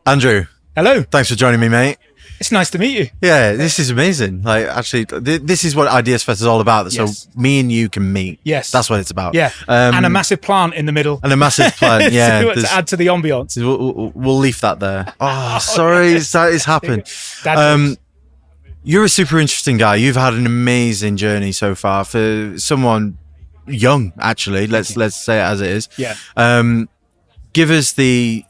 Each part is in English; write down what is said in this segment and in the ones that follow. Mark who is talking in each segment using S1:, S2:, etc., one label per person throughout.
S1: Andrew,
S2: Hello.
S1: thanks for joining me, mate.
S2: It's nice to meet you.
S1: Yeah, this is amazing. Like, actually, this is what IdeasFest is all about.
S2: Yes.
S1: So me and you can meet.
S2: Yes.
S1: That's what it's about.
S2: Yeah. And a massive plant in the middle.
S1: And a massive plant. Yeah.
S2: to add to the ambiance.
S1: We'll leave that there. Oh, sorry, it's happened. You're a super interesting guy. You've had an amazing journey so far for someone young. Actually, let's say it as it is.
S2: Yeah.
S1: Give us the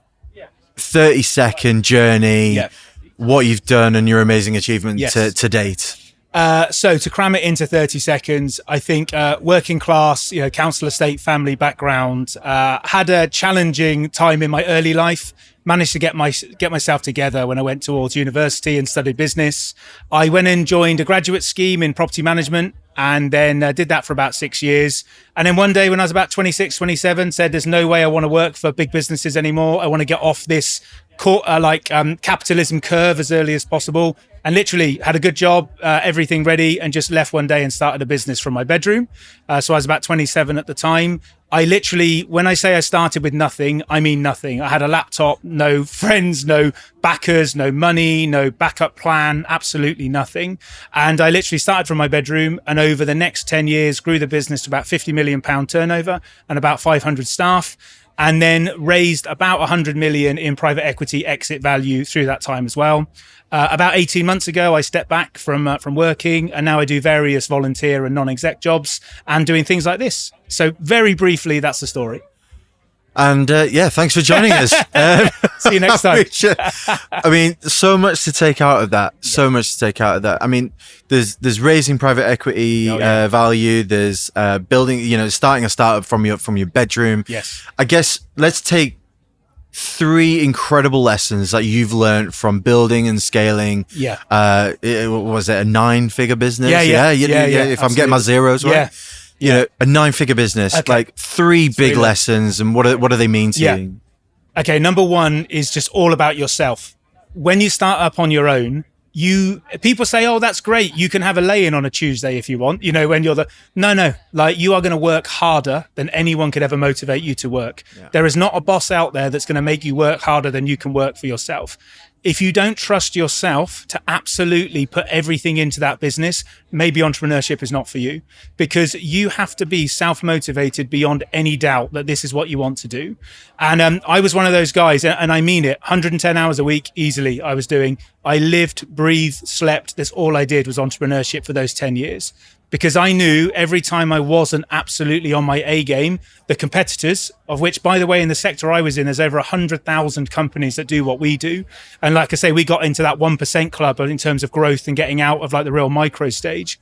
S1: 30-second journey.
S2: Yeah.
S1: What you've done and your amazing achievement
S2: Yes.
S1: to date.
S2: So to cram it into 30 seconds, I think working class, council estate, family background, had a challenging time in my early life. Managed to get myself together when I went towards university and studied business. I went and joined a graduate scheme in property management and then did that for about 6 years. And then one day when I was about 26, 27, said there's no way I want to work for big businesses anymore. I want to get off this capitalism curve as early as possible, and literally had a good job, everything ready, and just left one day and started a business from my bedroom. So I was about 27 at the time. I literally, when I say I started with nothing, I mean nothing. I had a laptop, no friends, no backers, no money, no backup plan, absolutely nothing. And I literally started from my bedroom, and over the next 10 years grew the business to about £50 million turnover and about 500 staff. And then raised about 100 million in private equity exit value through that time as well. About 18 months ago, I stepped back from working, and now I do various volunteer and non-exec jobs and doing things like this. So very briefly, that's the story.
S1: And thanks for joining us.
S2: See you next time.
S1: I mean, so much to take out of that. So much to take out of that. I mean, there's raising private equity value. There's building, starting a startup from your bedroom.
S2: Yes.
S1: I guess let's take 3 incredible lessons that you've learned from building and scaling.
S2: Yeah.
S1: Was it a 9-figure business?
S2: Yeah.
S1: If
S2: Absolutely.
S1: I'm getting my zeros right.
S2: Yeah.
S1: A 9-figure business,
S2: Okay.
S1: like 3 big lessons, and what do they mean to you?
S2: Okay, number one is just all about yourself. When you start up on your own, people say, oh, that's great. You can have a lay-in on a Tuesday if you want, when you're no, like you are going to work harder than anyone could ever motivate you to work. Yeah. There is not a boss out there that's going to make you work harder than you can work for yourself. If you don't trust yourself to absolutely put everything into that business, maybe entrepreneurship is not for you, because you have to be self-motivated beyond any doubt that this is what you want to do. And I was one of those guys, and I mean it, 110 hours a week easily I was doing. I lived, breathed, slept. That's all I did was entrepreneurship for those 10 years. Because I knew every time I wasn't absolutely on my A game, the competitors, of which, by the way, in the sector I was in, there's over 100,000 companies that do what we do. And like I say, we got into that 1% club in terms of growth and getting out of like the real micro stage.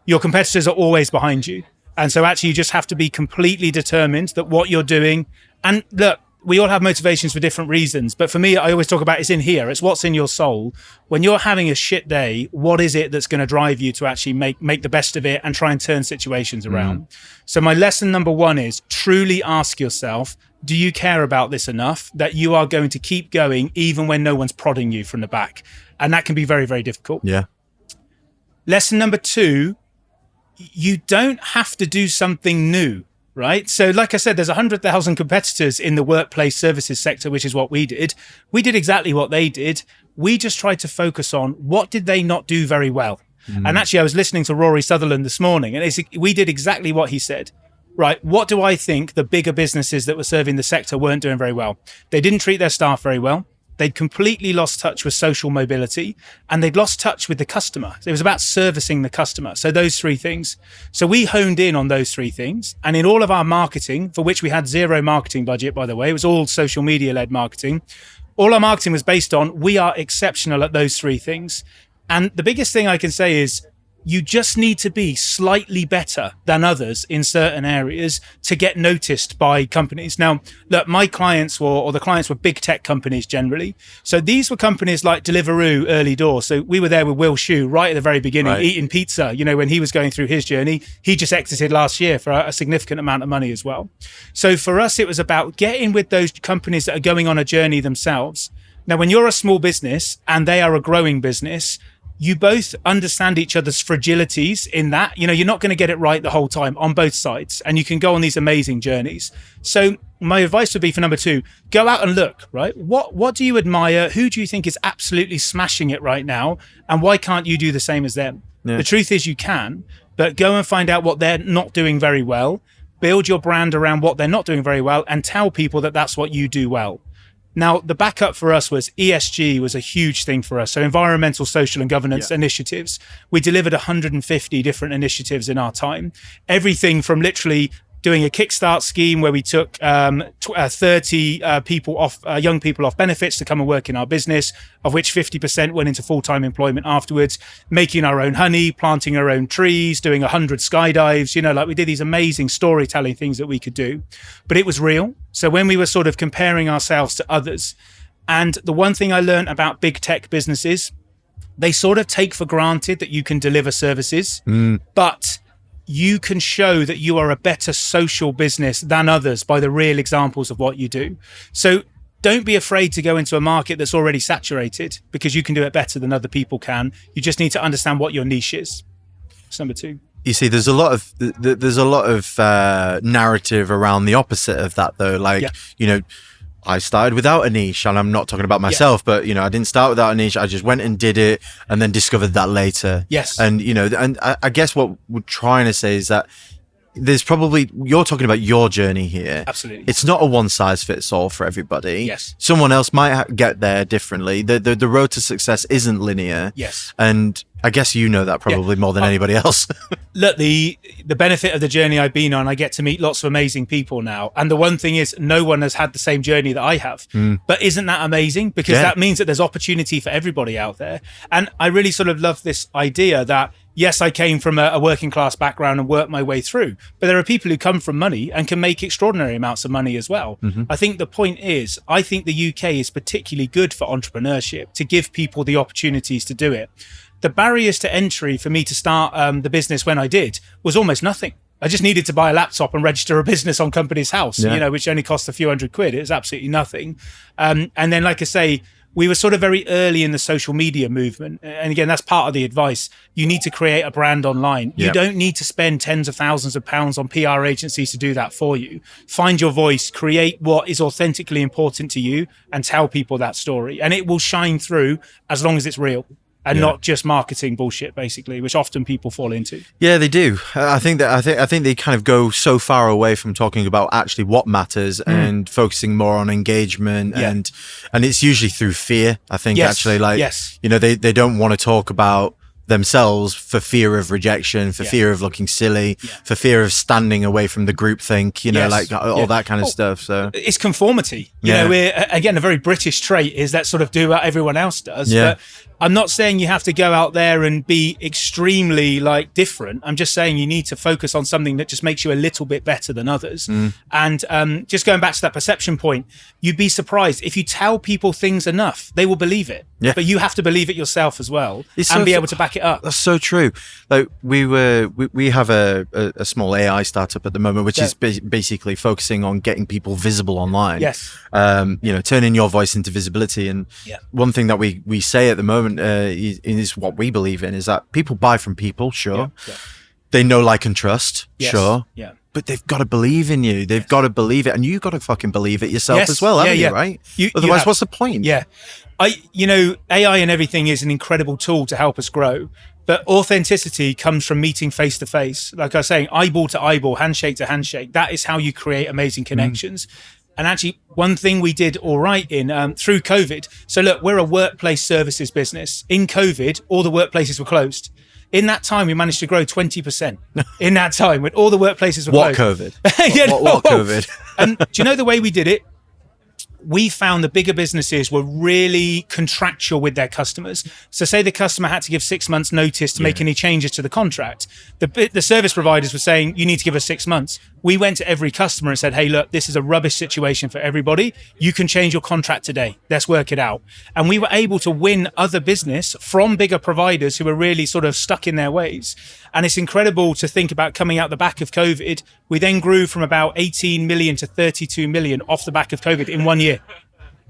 S2: Your competitors are always behind you. And so actually you just have to be completely determined that what you're doing, and look, we all have motivations for different reasons. But for me, I always talk about it's in here. It's what's in your soul. When you're having a shit day, what is it that's going to drive you to actually make the best of it and try and turn situations around? So my lesson number one is truly ask yourself, do you care about this enough that you are going to keep going even when no one's prodding you from the back? And that can be very, very difficult.
S1: Yeah.
S2: Lesson number 2, you don't have to do something new. Right. So like I said, there's 100,000 competitors in the workplace services sector, which is what we did. We did exactly what they did. We just tried to focus on what did they not do very well. And actually, I was listening to Rory Sutherland this morning, and we did exactly what he said. Right. What do I think the bigger businesses that were serving the sector weren't doing very well? They didn't treat their staff very well. They'd completely lost touch with social mobility, and they'd lost touch with the customer. It was about servicing the customer. So those 3 things. So we honed in on those 3 things. And in all of our marketing, for which we had 0 marketing budget, by the way, it was all social media led marketing. All our marketing was based on, we are exceptional at those 3 things. And the biggest thing I can say is, you just need to be slightly better than others in certain areas to get noticed by companies. Now, look, my clients were big tech companies generally. So these were companies like Deliveroo, Early Door. So we were there with Will Shue right at the very beginning, eating pizza, when he was going through his journey. He just exited last year for a significant amount of money as well. So for us, it was about getting with those companies that are going on a journey themselves. Now, when you're a small business and they are a growing business, you both understand each other's fragilities in that, you're not going to get it right the whole time on both sides, and you can go on these amazing journeys. So my advice would be for number 2, go out and look, right? What do you admire? Who do you think is absolutely smashing it right now? And why can't you do the same as them? Yeah. The truth is you can, but go and find out what they're not doing very well, build your brand around what they're not doing very well, and tell people that that's what you do well. Now, the backup for us was ESG was a huge thing for us. So environmental, social and governance initiatives. We delivered 150 different initiatives in our time. Everything from literally doing a kickstart scheme where we took 30 people off, young people off benefits to come and work in our business, of which 50% went into full-time employment afterwards, making our own honey, planting our own trees, doing 100 skydives, like we did these amazing storytelling things that we could do. But it was real. So when we were sort of comparing ourselves to others, and the one thing I learned about big tech businesses, they sort of take for granted that you can deliver services, but you can show that you are a better social business than others by the real examples of what you do. So don't be afraid to go into a market that's already saturated, because you can do it better than other people can. You just need to understand what your niche is. That's number 2.
S1: You see, there's a lot of narrative around the opposite of that, though. Like, I started without a niche, and I'm not talking about myself, but I didn't start without a niche. I just went and did it, and then discovered that later.
S2: Yes.
S1: And and I guess what we're trying to say is that you're talking about your journey here.
S2: Absolutely.
S1: It's not a one size fits all for everybody.
S2: Yes.
S1: Someone else might get there differently. The road to success isn't linear.
S2: Yes.
S1: And I guess that probably more than anybody else.
S2: Look, the benefit of the journey I've been on, I get to meet lots of amazing people now. And the one thing is, no one has had the same journey that I have. But isn't that amazing? Because that means that there's opportunity for everybody out there. And I really sort of love this idea that, yes, I came from a working class background and worked my way through, but there are people who come from money and can make extraordinary amounts of money as well. I think the point is, I think the UK is particularly good for entrepreneurship, to give people the opportunities to do it. The barriers to entry for me to start the business when I did was almost nothing. I just needed to buy a laptop and register a business on Companies House, which only cost a few £100. It was absolutely nothing. And then, like I say, we were sort of very early in the social media movement. And again, that's part of the advice. You need to create a brand online. You don't need to spend tens of thousands of pounds on PR agencies to do that for you. Find your voice, create what is authentically important to you, and tell people that story. And it will shine through as long as it's real. And not just marketing bullshit, basically, which often people fall into.
S1: Yeah, they do. I think they kind of go so far away from talking about actually what matters and focusing more on engagement, and it's usually through fear. I think actually, they don't want to talk about themselves for fear of rejection, for fear of looking silly, for fear of standing away from the groupthink, all that kind of stuff. So
S2: it's conformity. We're, again, a very British trait is that sort of do what everyone else does. But I'm not saying you have to go out there and be extremely different. I'm just saying you need to focus on something that just makes you a little bit better than others. And just going back to that perception point, you'd be surprised if you tell people things enough, they will believe it. But you have to believe it yourself as well, and be able to back it up.
S1: That's so true. Like we have a small AI startup at the moment, which is basically focusing on getting people visible online.
S2: Yes.
S1: Turning your voice into visibility. And one thing that we say at the moment is what we believe in, is that people buy from people. Sure. They know, like, and trust. Sure. Yeah. But they've got to believe in you. They've got to believe it, and you got to fucking believe it yourself as well, haven't you? Right? Otherwise, what's the point?
S2: Yeah. AI and everything is an incredible tool to help us grow, but authenticity comes from meeting face to face. Like I was saying, eyeball to eyeball, handshake to handshake. That is how you create amazing connections. And actually, one thing we did all right in through COVID. So look, we're a workplace services business. In COVID, all the workplaces were closed. In that time, we managed to grow 20%. In that time, when all the workplaces were closed.
S1: What COVID?
S2: Do you know the way we did it? We found the bigger businesses were really contractual with their customers. So say the customer had to give 6 months notice to make any changes to the contract. The service providers were saying, you need to give us 6 months. We went to every customer and said, hey, look, this is a rubbish situation for everybody. You can change your contract today. Let's work it out. And we were able to win other business from bigger providers who were really sort of stuck in their ways. And it's incredible to think about coming out the back of COVID. We then grew from about 18 million to 32 million off the back of COVID in 1 year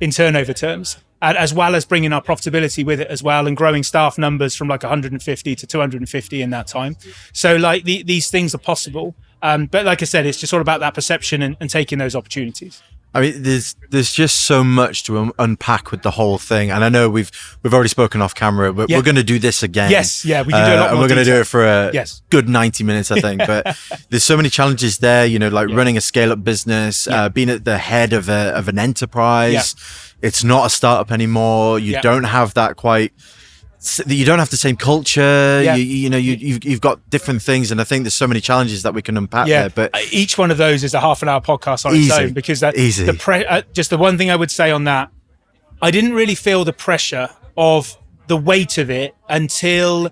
S2: in turnover terms, and as well as bringing our profitability with it as well, and growing staff numbers from 150 to 250 in that time. So these things are possible. But like I said, it's just all about that perception and taking those opportunities.
S1: I mean, there's just so much to unpack with the whole thing, and I know we've already spoken off camera, but we're going to do this again.
S2: Yes, yeah, we can do a lot more.
S1: And we're going to do it for a
S2: yes.
S1: good 90 minutes, I think. But there's so many challenges there, you know, like running a scale-up business, being at the head of an enterprise. It's not a startup anymore. You don't have that quite. You don't have the same culture. You've got different things, and I think there's so many challenges that we can unpack there. But
S2: each one of those is a half an hour podcast on its own, because just the one thing I would say on that, I didn't really feel the pressure of the weight of it until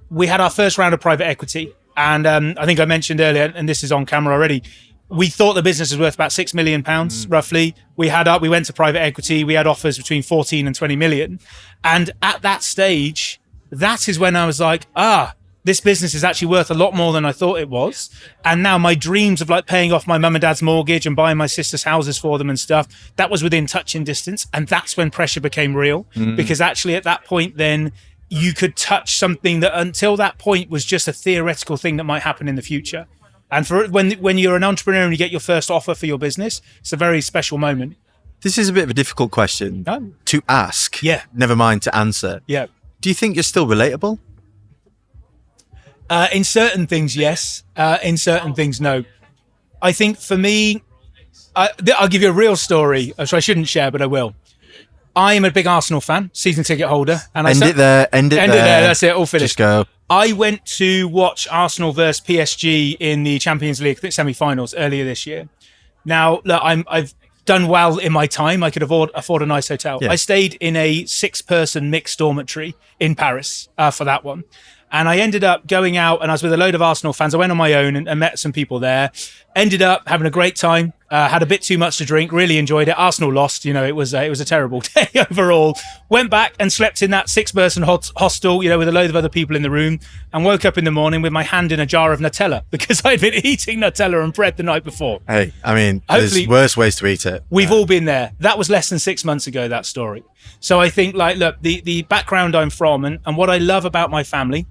S2: we had our first round of private equity, and I think I mentioned earlier, and this is on camera already. We thought the business was worth about £6 million, roughly. We went to private equity. We had offers between 14 and 20 million. And at that stage, that is when I was like, this business is actually worth a lot more than I thought it was. And now my dreams of like paying off my mum and dad's mortgage and buying my sister's houses for them and stuff, that was within touching distance. And that's when pressure became real, because actually at that point, then you could touch something that until that point was just a theoretical thing that might happen in the future. And for when you're an entrepreneur and you get your first offer for your business, it's a very special moment.
S1: This is a bit of a difficult question to ask.
S2: Yeah.
S1: Never mind to answer.
S2: Yeah.
S1: Do you think you're still relatable?
S2: In certain things, yes. In certain things, no. I think for me, I'll give you a real story, which I shouldn't share, but I will. I am a big Arsenal fan, season ticket holder. And
S1: End it there.
S2: That's it, all finished.
S1: Just go.
S2: I went to watch Arsenal versus PSG in the Champions League semi-finals earlier this year. Now, look, I've done well in my time. I could afford a nice hotel. Yeah. I stayed in a 6-person mixed dormitory in Paris for that one. And I ended up going out, and I was with a load of Arsenal fans. I went on my own and met some people there. Ended up having a great time. Had a bit too much to drink. Really enjoyed it. Arsenal lost. You know, it was a terrible day overall. Went back and slept in that 6-person hostel, you know, with a load of other people in the room, and woke up in the morning with my hand in a jar of Nutella because I'd been eating Nutella and bread the night before.
S1: Hey, I mean, there's worse ways to eat it.
S2: We've all been there. That was less than 6 months ago, that story. So I think, like, look, the background I'm from and what I love about my family,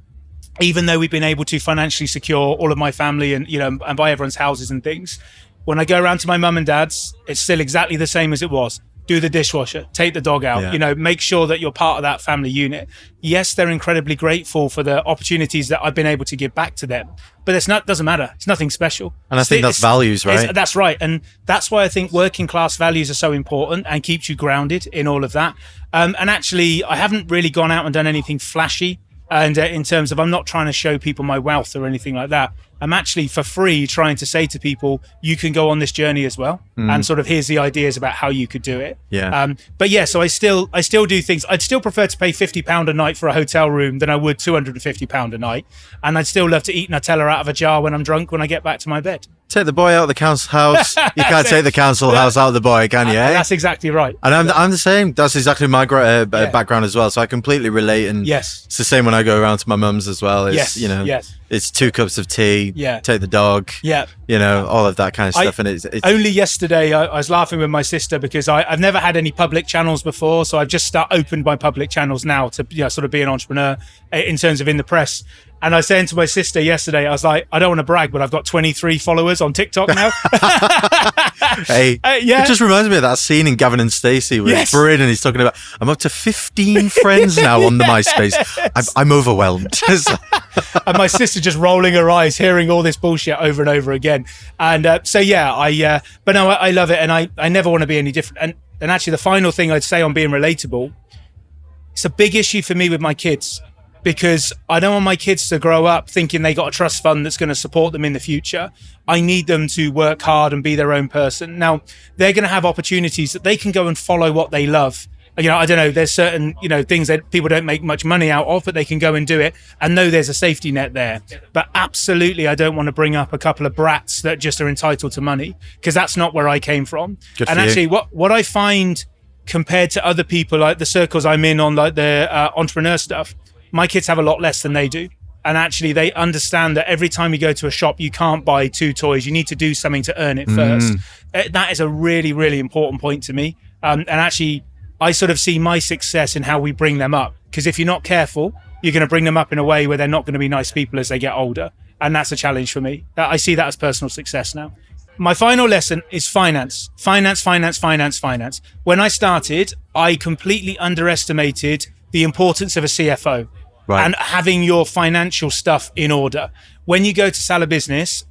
S2: even though we've been able to financially secure all of my family and, you know, and buy everyone's houses and things, when I go around to my mum and dad's, it's still exactly the same as it was. Do the dishwasher, take the dog out, you know, make sure that you're part of that family unit. Yes, they're incredibly grateful for the opportunities that I've been able to give back to them, but doesn't matter. It's nothing special.
S1: And I think that's values, right?
S2: That's right. And that's why I think working class values are so important and keeps you grounded in all of that. And actually, I haven't really gone out and done anything flashy. And in terms of, I'm not trying to show people my wealth or anything like that. I'm actually for free trying to say to people, you can go on this journey as well. And sort of here's the ideas about how you could do it.
S1: Yeah.
S2: But yeah, so I still do things. I'd still prefer to pay £50 a night for a hotel room than I would £250 a night. And I'd still love to eat Nutella out of a jar when I'm drunk when I get back to my bed.
S1: Take the boy out of the council house. You can't take the council house out of the boy, can you?
S2: That's exactly right.
S1: And I'm the same. That's exactly my background as well. So I completely relate. And it's the same when I go around to my mum's as well. It's, you know, it's 2 cups of tea. Take the dog. You know, all of that kind of stuff. And it's
S2: only yesterday I was laughing with my sister because I've never had any public channels before. So I've just opened my public channels now to, you know, sort of be an entrepreneur in terms of in the press. And I was saying to my sister yesterday, I was like, I don't want to brag, but I've got 23 followers on TikTok now.
S1: Hey, it just reminds me of that scene in Gavin and Stacey with Bryn, and he's talking about, I'm up to 15 friends now on the MySpace. I'm overwhelmed.
S2: And my sister just rolling her eyes, hearing all this bullshit over and over again. And but no, I love it. And I never want to be any different. And actually, the final thing I'd say on being relatable, it's a big issue for me with my kids. Because I don't want my kids to grow up thinking they got a trust fund that's going to support them in the future. I need them to work hard and be their own person. Now, they're going to have opportunities that they can go and follow what they love. You know, I don't know, there's certain, you know, things that people don't make much money out of, but they can go and do it and know there's a safety net there. But absolutely, I don't want to bring up a couple of brats that just are entitled to money, because that's not where I came from. And actually, what I find compared to other people, like the circles I'm in on, like the entrepreneur stuff, my kids have a lot less than they do. And actually, they understand that every time you go to a shop, you can't buy 2 toys. You need to do something to earn it first. That is a really, really important point to me. And actually, I sort of see my success in how we bring them up. Because if you're not careful, you're going to bring them up in a way where they're not going to be nice people as they get older. And that's a challenge for me. I see that as personal success now. My final lesson is finance. Finance. When I started, I completely underestimated the importance of a CFO and having your financial stuff in order. When you go to sell a business,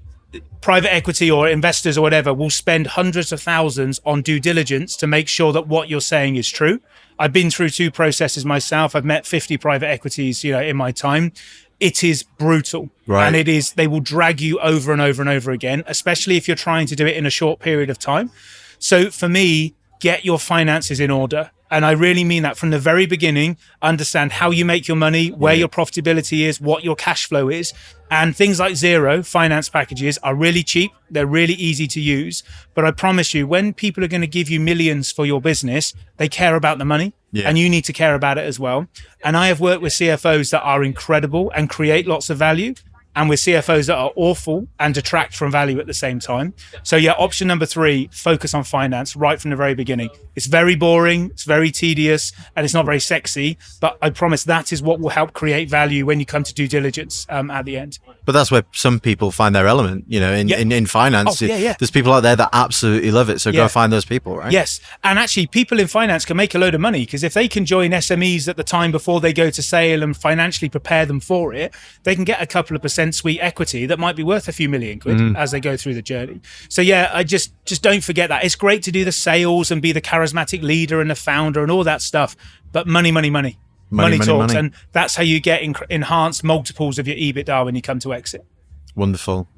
S2: private equity or investors or whatever will spend hundreds of thousands on due diligence to make sure that what you're saying is true. I've been through 2 processes myself. I've met 50 private equities, in my time. It is brutal. And they will drag you over and over and over again, especially if you're trying to do it in a short period of time. So for me, get your finances in order. And I really mean that from the very beginning. Understand how you make your money, where your profitability is, what your cash flow is. And things like Xero finance packages are really cheap. They're really easy to use. But I promise you, when people are going to give you millions for your business, they care about the money. And you need to care about it as well. And I have worked with CFOs that are incredible and create lots of value, and with CFOs that are awful and detract from value at the same time. So option number 3, focus on finance right from the very beginning. It's very boring, it's very tedious, and it's not very sexy, but I promise that is what will help create value when you come to due diligence at the end.
S1: But that's where some people find their element, in finance. There's people out there that absolutely love it. So go find those people, right?
S2: Yes. And actually, people in finance can make a load of money, because if they can join SMEs at the time before they go to sale and financially prepare them for it, they can get a couple of percent sweet equity that might be worth a few million quid as they go through the journey. So I just don't forget that. It's great to do the sales and be the charismatic leader and the founder and all that stuff, but money talks. And that's how you get enhanced multiples of your EBITDA when you come to exit.
S1: Wonderful.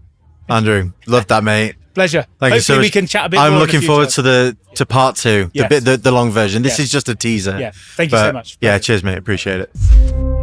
S1: Andrew, love that, mate.
S2: Pleasure.
S1: Thank you so much.
S2: We can chat a bit
S1: I'm
S2: more
S1: looking forward to part 2, the long version. This is just a teaser.
S2: Thank you so much.
S1: Cheers, mate. Appreciate it.